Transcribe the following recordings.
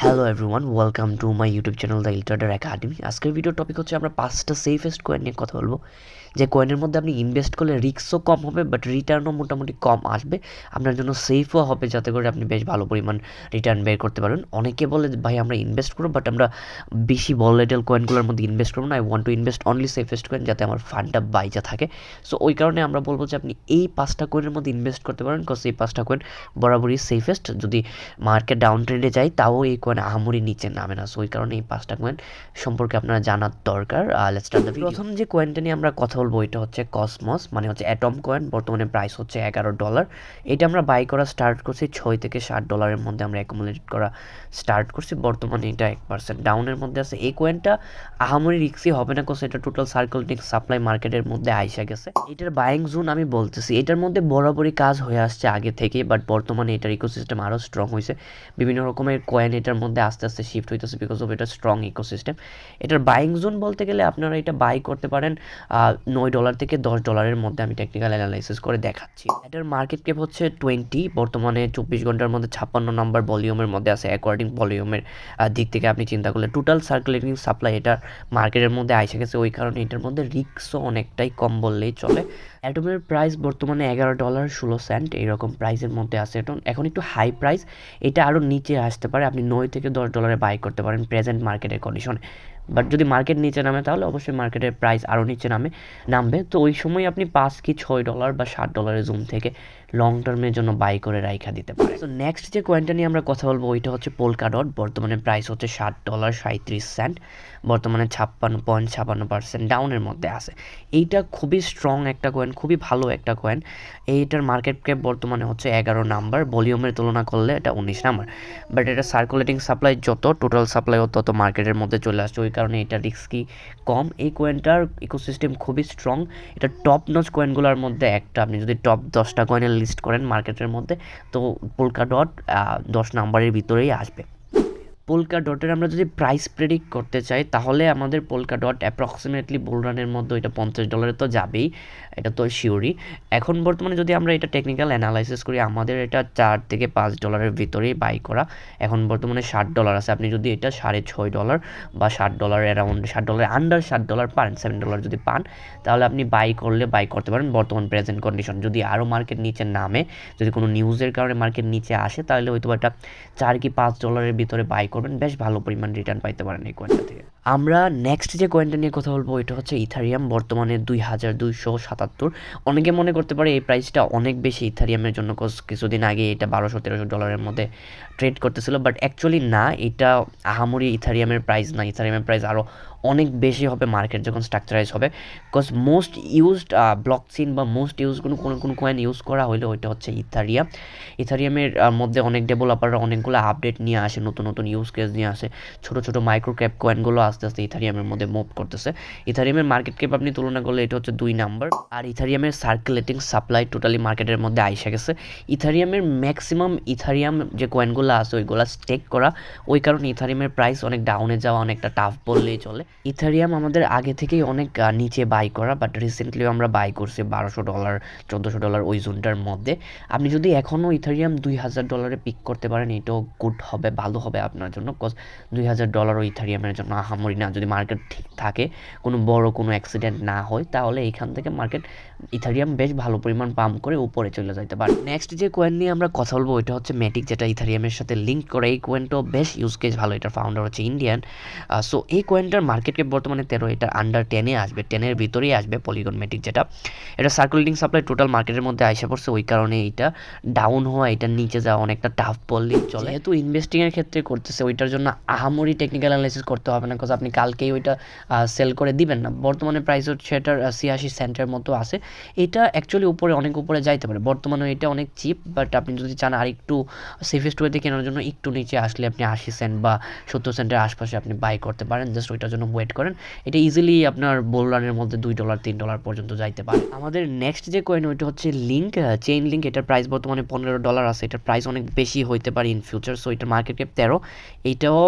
Hello everyone, welcome to my YouTube channel the Eltrader Academy. আজকের ভিডিওর topic হচ্ছে আমরা 5টা সেফেস্ট কয়েন নিয়ে কথা বলবো, যে কয়েনের মধ্যে আপনি ইনভেস্ট করলে রিস্কও কম হবে বাট রিটার্নও মোটামুটি কম আসবে, আপনার জন্য সেফও হবে, যাতে করে আপনি বেশ ভালো পরিমাণ রিটার্ন বের করতে পারবেন। অনেকে বলে ভাই আমরা ইনভেস্ট করবো বাট আমরা বেশি ভলাটাইল কয়েনগুলোর মধ্যে ইনভেস্ট করবো না, I want to invest only safest coin, যাতে আমার ফান্ডটা বাইজা থাকে। সো ওই কারণে আমরা বলবো যে আপনি এই 5টা কয়েনের মধ্যে ইনভেস্ট করতে পারেন, বিকজ এই 5টা কয়েন বরাবরই সেফেস্ট। যদি মার্কেট ডাউন ট্রেন্ডে যায় তাও এই কয়েন আহামরি নিচে নামে না। সো ওই কারণে এই 5টা কয়েন সম্পর্কে আপনারা জানার দরকার। Let's start the video. প্রথম যে কয়েনটা নিয়ে আমরা কথা বলবো এটা হচ্ছে কসমস, মানে হচ্ছে অ্যাটম কয়েন। বর্তমানে প্রাইস হচ্ছে $11। এটা আমরা বাই করা স্টার্ট করছি $6 থেকে $7 মধ্যে, আমরা অ্যাকুমুলেট করা স্টার্ট করছি। বর্তমানে এটা 1% ডাউনের মধ্যে আছে। এই কয়েনটা আহামরি রিক্সি হবে না, কোস এটা টোটাল সার্কুলেটিং সাপ্লাই মার্কেটের মধ্যে আইসা গেছে। এটার বাইং জোন আমি বলতেছি, এটার মধ্যে বরাবরই কাজ হয়ে আসছে আগে থেকে, বাট বর্তমানে এটার ইকোসিস্টেম আরও স্ট্রং হয়েছে। বিভিন্ন রকমের কয়েন এটার মধ্যে আস্তে আস্তে শিফট হইতেছে বিকজ অফ এটা স্ট্রং ইকোসিস্টেম। এটার বাইং জোন বলতে গেলে আপনারা এটা বাই করতে পারেন $9 থেকে $10 মধ্যে। আমি টেকনিক্যাল অ্যানালাইসিস করে দেখাচ্ছি। এটার মার্কেট ক্যাপ হচ্ছে 20, বর্তমানে 24 ঘন্টার মধ্যে 56 নম্বর ভলিউমের মধ্যে আছে। অ্যাকর্ডিং ভলিউমের দিক থেকে আপনি চিন্তা করলে টোটাল সার্কুলেটিং সাপ্লাই এটার মার্কেটের মধ্যে আইসে গেছে। ওই কারণে এটার মধ্যে রিস্কও অনেকটাই কম বললেই চলে। অ্যাটমের প্রাইস বর্তমানে $11.16 এইরকম প্রাইসের মধ্যে আছে। এখন একটু হাই প্রাইস, এটা আরও নিচে আসতে পারে। আপনি $9 থেকে $10 বাই করতে পারেন প্রেজেন্ট মার্কেটের কন্ডিশনে। বাট যদি মার্কেট নিচে নামে তাহলে অবশ্যই মার্কেটের প্রাইস আরও নিচে নামবে। তো ওই সময় আপনি $5 কি $6 বা $7 জোন থেকে লং টার্মের জন্য বাই করে রাইখা দিতে পারে। তো নেক্সট যে কয়েনটা নিয়ে আমরা কথা বলবো ওইটা হচ্ছে পোলকা ডট। বর্তমানে প্রাইস হচ্ছে $7.37। বর্তমানে 56.56% ডাউনের মধ্যে আছে। এইটা খুবই স্ট্রং একটা কয়েন, খুবই ভালো একটা কয়েন। এইটার মার্কেট ক্যাপ বর্তমানে হচ্ছে 11 নাম্বার, ভলিউমের তুলনা করলে এটা 19 নাম্বার। বাট এটা সার্কুলেটিং সাপ্লাই যত, টোটাল সাপ্লাইও তত মার্কেটের মধ্যে চলে আসছে। ওই কারণে এটা রিস্কি কম। এই কয়েনটার ইকোসিস্টেম খুবই স্ট্রং। এটা টপ নচ কয়েনগুলোর মধ্যে একটা। আপনি যদি টপ 10টা কয়েনের লিস্ট করেন মার্কেটের মধ্যে, তো পোলকা ডট 10 নাম্বারের ভিতরেই আসবে। পোলকা ডটের আমরা যদি প্রাইস প্রেডিক্ট করতে চাই তাহলে আমাদের পোলকা ডট অ্যাপ্রক্সিমেটলি বুল রানের মধ্যে এটা $50 তো যাবেই, এটা তো শিওরই। এখন বর্তমানে যদি আমরা এটা টেকনিক্যাল অ্যানালাইসিস করি, আমাদের এটা $4 থেকে $5 ভিতরেই বাই করা। এখন বর্তমানে $7 আছে। আপনি যদি এটা $6.5 বা $7 অ্যারাউন্ড, $7 আন্ডার $7 পান, $7 যদি পান, তাহলে আপনি বাই করতে পারেন বর্তমান প্রেজেন্ট কন্ডিশন। যদি আরও মার্কেট নিচে নামে, যদি কোনো নিউজের কারণে মার্কেট নিচে আসে, তাহলে হয়তো এটা $4 কি $5 ভিতরে বাই করবেন, বেশ ভালো পরিমাণ রিটার্ন পাইতে পারেন এই কয়েনটা থেকে। আমরা নেক্সট যে কয়েনটা নিয়ে কথা বলবো এটা হচ্ছে ইথারিয়াম। বর্তমানে 2277। অনেকে মনে করতে পারে এই প্রাইসটা অনেক বেশি ইথারিয়ামের জন্য, কিছুদিন আগে এটা $1200-1300 মধ্যে ট্রেড করতেছিল, বাট অ্যাকচুয়ালি না, এটা আহামরি ইথারিয়ামের প্রাইস না। ইথারিয়ামের প্রাইস আরও অনেক বেশি হবে মার্কেট যখন স্ট্রাকচারাইজ হবে, বিকজ মোস্ট ইউজড ব্লকচেইন বা মোস্ট ইউজ কোনো কয়েন ইউজ করা হলে ওইটা হচ্ছে ইথারিয়াম। ইথারিয়ামের মধ্যে অনেক ডেভেলপাররা অনেকগুলো আপডেট নিয়ে আসে, নতুন নতুন ইউজ কেস নিয়ে আসে। ছোটো ছোটো মাইক্রো ক্যাপ কয়েনগুলো আস্তে আস্তে ইথারিয়ামের মধ্যে মুভ করতেছে। ইথারিয়ামের মার্কেট ক্যাপ আপনি তুলনা করলে এটা হচ্ছে 2 নাম্বার। আর ইথারিয়ামের সার্কুলেটিং সাপ্লাই টোটালি মার্কেটের মধ্যে আইসা গেছে। ইথারিয়ামের ম্যাক্সিমাম ইথারিয়াম যে কয়েনগুলো আছে ওইগুলো স্টেক করা, ওই কারণে ইথারিয়ামের প্রাইস অনেক ডাউনে যাওয়া অনেকটা টাফ বললেই চলে। ইথারিয়াম আমাদের আগে থেকেই অনেক নিচে বাই করা, বাট রিসেন্টলিও আমরা বাই করছি $1200 $1400 ওই জোনটার মধ্যে। আপনি যদি এখনও ইথারিয়াম $2000 পিক করতে পারেন, এটাও গুড হবে, ভালো হবে আপনার জন্য, বিকজ $2000 ইথারিয়ামের জন্য আহামরি না। যদি মার্কেট ঠিক থাকে, কোনো বড় কোনো অ্যাক্সিডেন্ট না হয়, তাহলে এইখান থেকে মার্কেট ইথারিয়াম বেশ ভালো পরিমাণ পাম্প করে উপরে চলে যেতে পারে। নেক্সট যে কয়েন নিয়ে আমরা কথা বলবো ওইটা হচ্ছে ম্যাটিক, যেটা ইথারিয়ামের সাথে লিঙ্ক করে। এই কয়েনটাও বেশ ইউজ কেস ভালো, এটার ফাউন্ডার হচ্ছে ইন্ডিয়ান। সো এই কয়েনটার মার্কেট ক্যাপ বর্তমানে 13, এটা আন্ডার 10-এ আসবে, 10-এর ভিতরেই আসবে পলিগন ম্যাটিক যেটা। এটা সার্কুলেটিং সাপ্লাই টোটাল মার্কেটের মধ্যে আইসা পড়ছে, ওই কারণে এইটা ডাউন হওয়া, এটা নিচে যাওয়া অনেকটা টাফ বললেই চলে। যেহেতু ইনভেস্টিংয়ের ক্ষেত্রে করতেছে, ওইটার জন্য আহামরি টেকনিক্যাল অ্যানালাইসিস করতে হবে না, বিকজ আপনি কালকেই ওইটা সেল করে দিবেন না। বর্তমানে প্রাইস হচ্ছে এটার 86 সেন্টের মতো আছে। এটা অ্যাকচুয়ালি অনেক উপরে যাইতে পারে। বর্তমানে এটা অনেক চিপ, বাট আপনি যদি চান আর একটু সেফেস্ট ওয়েতে কেনার জন্য একটু নিচে আসলে আপনি 80 সেন্ট বা 70 সেন্টের আশপাশে আপনি বাই করতে পারেন। জাস্ট ওইটার জন্য ওয়েট করেন। এটা ইজিলি আপনার বোল রানের মধ্যে $2 $3 পর্যন্ত যাইতে পারে। আমাদের নেক্সট যে কয়েন ওইটা হচ্ছে লিঙ্ক, চেইন লিঙ্ক। এটার প্রাইস বর্তমানে $15 আছে। এটার প্রাইস অনেক বেশি হইতে পারে ইন ফিউচার। সো এটার মার্কেট ক্যাপ 13। এইটাও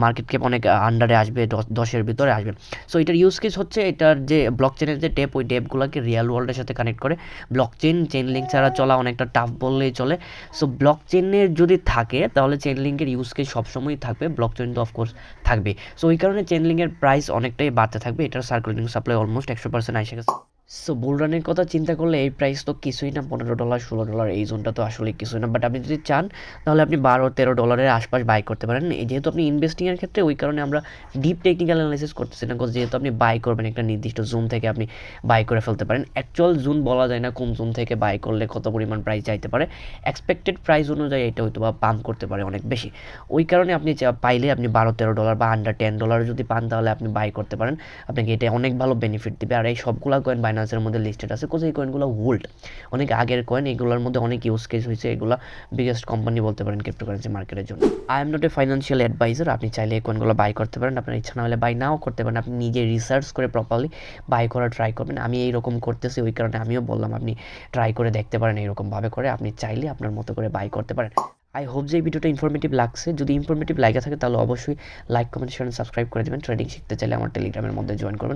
মার্কেট ক্যাপ অনেক আন্ডারে আসবে, 10-এর ভিতরে আসবে। সো এটার ইউজ কেস হচ্ছে এটার যে ব্লকচেনের যে ওই ডেপগুলোকে রিয়েল ওয়ার্ল্ডের সাথে কানেক্ট করে। চেইন লিঙ্ক ছাড়া চলা অনেকটা টাফ বললেই চলে। সো ব্লকচেনের যদি থাকে তাহলে চেইন লিঙ্কের ইউজ কেস সবসময়ই থাকবে, ব্লকচেন তো অফকোর্স থাকবে। সো ওই কারণে চেইন লিঙ্কের প্রাইস অনেকটাই বাড়তে থাকবে। এটার সার্কুলেটিং সাপ্লাই অলমোস্ট 100% এসে গেছে। সো বুল রানের কথা চিন্তা করলে এই প্রাইস তো কিছুই না, $15 $16 এই জোনটা তো আসলে কিছুই না। বাট আপনি যদি চান তাহলে আপনি $12-13 আশপাশ বাই করতে পারেন। যেহেতু আপনি ইনভেস্টিংয়ের ক্ষেত্রে ওই কারণে আমরা ডিপ টেকনিক্যাল অ্যানালাইসিস করতেছি না, যেহেতু আপনি বাই করবেন একটা নির্দিষ্ট জোন থেকে আপনি বাই করে ফেলতে পারেন। অ্যাকচুয়াল জোন বলা যায় না কোন জোন থেকে বাই করলে কত পরিমাণ প্রাইস যাইতে পারে, এক্সপেক্টেড প্রাইস অনুযায়ী এটা হয়তো বা পাম্প করতে পারে অনেক বেশি। ওই কারণে আপনি পাইলে আপনি $12-13 বা আন্ডার $10 যদি পান তাহলে আপনি বাই করতে পারেন, আপনাকে এটা অনেক ভালো বেনিফিট দেবে। আর এই সবগুলো কয়েন বাইন্যান্সের মধ্যে লিস্টেড আছে, এই কয়েনগুলো ওল্ড, অনেক আগের কয়েন, এগুলোর মধ্যে অনেক ইউজ কেস হয়েছে, এগুলো বিগেস্ট কোম্পানি বলতে পারেন ক্রিপ্টোকারেন্সি মার্কেটের জন্য। I am not a financial adviser, আপনি চাইলে এই কয়েনগুলো বাই করতে পারেন, আপনার ইচ্ছা না হলে বাই নাও করতে পারেন, আপনি নিজে রিসার্চ করে প্রপারলি বাই করার ট্রাই করবেন। আমি এইরকম করতেছি, ওই কারণে আমিও বললাম আপনি ট্রাই করে দেখতে পারেন, এইরকমভাবে করে আপনি চাইলে আপনার মতো করে বাই করতে পারেন। আই হোপ যে এই ভিডিওটা ইনফরমেটিভ লাগছে। যদি ইনফরমেটিভ লাগে থাকে তাহলে অবশ্যই লাইক, কমেন্ট, শেয়ার, সাবস্ক্রাইব করে দেবেন। ট্রেডিং শিখতে চাইলে আমার টেলিগ্রামের মধ্যে জয়েন করবেন।